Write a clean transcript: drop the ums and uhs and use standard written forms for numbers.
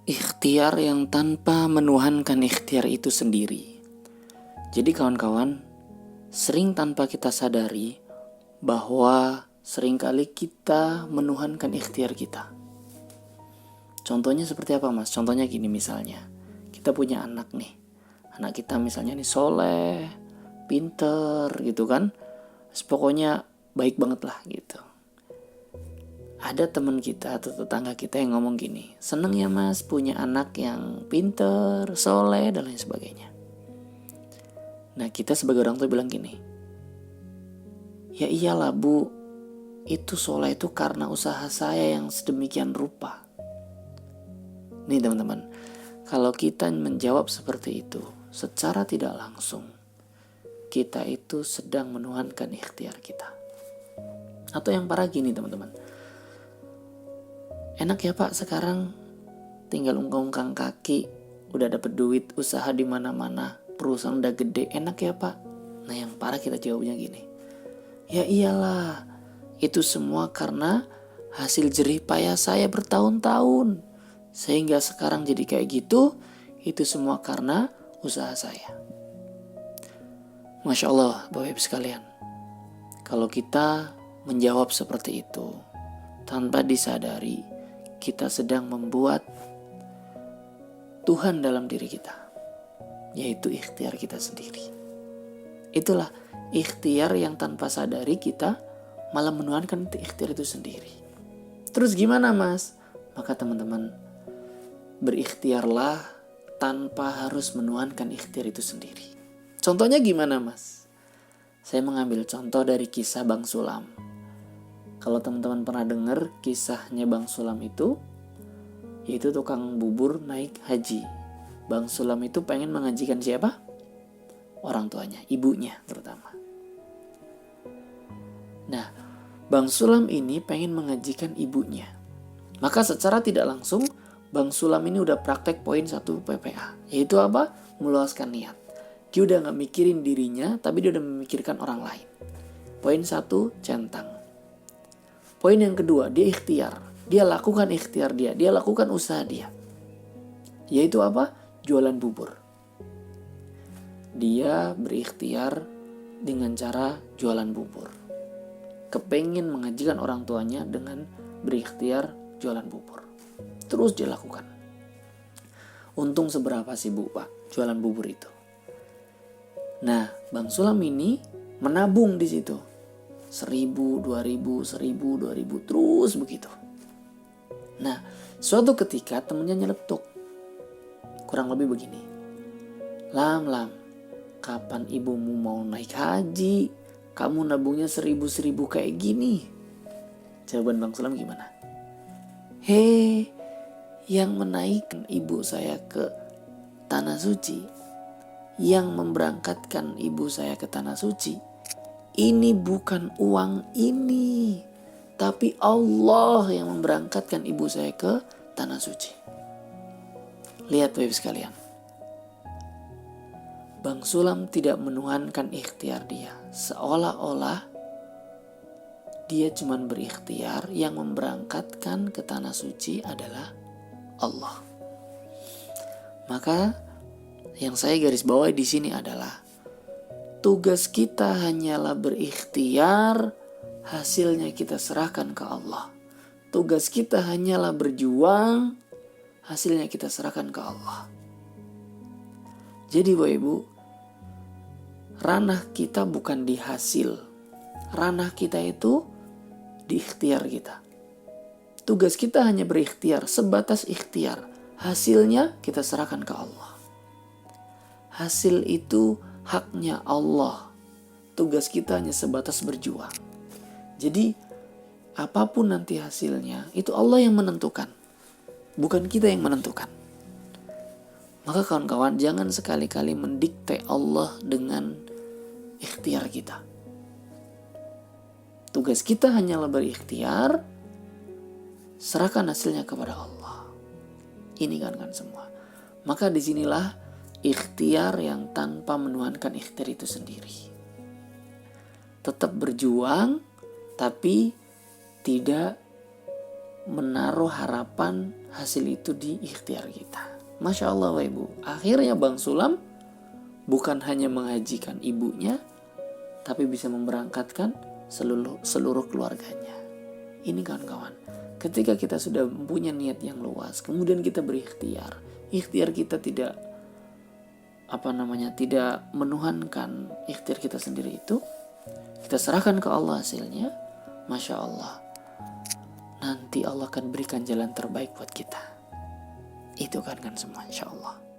Ikhtiar yang tanpa menuhankan ikhtiar itu sendiri. Jadi kawan-kawan, sering tanpa kita sadari bahwa seringkali kita menuhankan ikhtiar kita. Contohnya seperti apa mas? Contohnya gini misalnya, kita punya anak nih. Anak kita misalnya nih soleh, pinter gitu kan. Pokoknya baik banget lah gitu. Ada teman kita atau tetangga kita yang ngomong gini, seneng ya mas punya anak yang pinter, soleh dan lain sebagainya. Nah kita sebagai orang tua bilang gini, ya iyalah bu, itu soleh itu karena usaha saya yang sedemikian rupa. Nih teman-teman, kalau kita menjawab seperti itu, secara tidak langsung, kita itu sedang menuhankan ikhtiar kita. Atau yang parah gini teman-teman, enak ya pak sekarang tinggal ungkang-ungkang kaki, udah dapet duit, usaha di mana-mana, perusahaan udah gede, enak ya pak. Nah yang parah kita jawabnya gini, ya iyalah, itu semua karena hasil jerih payah saya bertahun-tahun, sehingga sekarang jadi kayak gitu, itu semua karena usaha saya. Masya Allah Bapak Ibu sekalian, kalau kita menjawab seperti itu, tanpa disadari, kita sedang membuat Tuhan dalam diri kita, yaitu ikhtiar kita sendiri. Itulah ikhtiar yang tanpa sadari kita malah menuhankan ikhtiar itu sendiri. Terus gimana mas? Maka teman-teman, berikhtiarlah tanpa harus menuhankan ikhtiar itu sendiri. Contohnya gimana mas? Saya mengambil contoh dari kisah Bang Sulam. Kalau teman-teman pernah dengar kisahnya Bang Sulam itu, yaitu tukang bubur naik haji. Bang Sulam itu pengen mengajikan siapa? Orang tuanya, ibunya terutama. Nah, Bang Sulam ini pengen mengajikan ibunya. Maka secara tidak langsung, Bang Sulam ini udah praktek poin 1 PPA. Yaitu apa? Meluaskan niat. Dia udah gak mikirin dirinya, tapi dia udah memikirkan orang lain. Poin 1, centang. Poin yang kedua, dia ikhtiar. Dia lakukan ikhtiar dia lakukan usaha dia. Yaitu apa? Jualan bubur. Dia berikhtiar dengan cara jualan bubur. Kepengen mengajikan orang tuanya dengan berikhtiar jualan bubur. Terus dia lakukan. Untung seberapa sih bu pak jualan bubur itu? Nah Bang Sulam ini menabung di situ. 1.000, 2.000, 1.000, 2.000 terus begitu. Nah, suatu ketika temennya nyeletuk. Kurang lebih begini. Lam, kapan ibumu mau naik haji? Kamu nabungnya 1.000 kayak gini. Jawaban Bang Sulam gimana? Hei, yang menaikkan ibu saya ke tanah suci, yang memberangkatkan ibu saya ke tanah suci, ini bukan uang ini, tapi Allah yang memberangkatkan ibu saya ke tanah suci. Lihat Bapak sekalian, Bang Sulam tidak menuhankan ikhtiar dia. Seolah-olah dia cuma berikhtiar, yang memberangkatkan ke tanah suci adalah Allah. Maka yang saya garis bawahi di sini adalah tugas kita hanyalah berikhtiar, hasilnya kita serahkan ke Allah. Tugas kita hanyalah berjuang, hasilnya kita serahkan ke Allah. Jadi Bapak Ibu, ranah kita bukan di hasil. Ranah kita itu di ikhtiar kita. Tugas kita hanya berikhtiar, sebatas ikhtiar. Hasilnya kita serahkan ke Allah. Hasil itu haknya Allah. Tugas kita hanya sebatas berjuang. Jadi apapun nanti hasilnya, itu Allah yang menentukan, bukan kita yang menentukan. Maka kawan-kawan, jangan sekali-kali mendikte Allah dengan ikhtiar kita. Tugas kita hanyalah berikhtiar, serahkan hasilnya kepada Allah. Ini kan semua. Maka disinilah ikhtiar yang tanpa menuhankan ikhtiar itu sendiri. Tetap berjuang, tapi tidak menaruh harapan hasil itu di ikhtiar kita. Masya Allah Bapak Ibu, akhirnya Bang Sulam bukan hanya menghajikan ibunya, tapi bisa memberangkatkan seluruh keluarganya. Ini kawan-kawan, ketika kita sudah mempunyai niat yang luas, kemudian kita berikhtiar, ikhtiar kita tidak tidak menuhankan ikhtiar kita sendiri itu, kita serahkan ke Allah hasilnya, Masya Allah, nanti Allah akan berikan jalan terbaik buat kita. Itu kan semua insya Allah.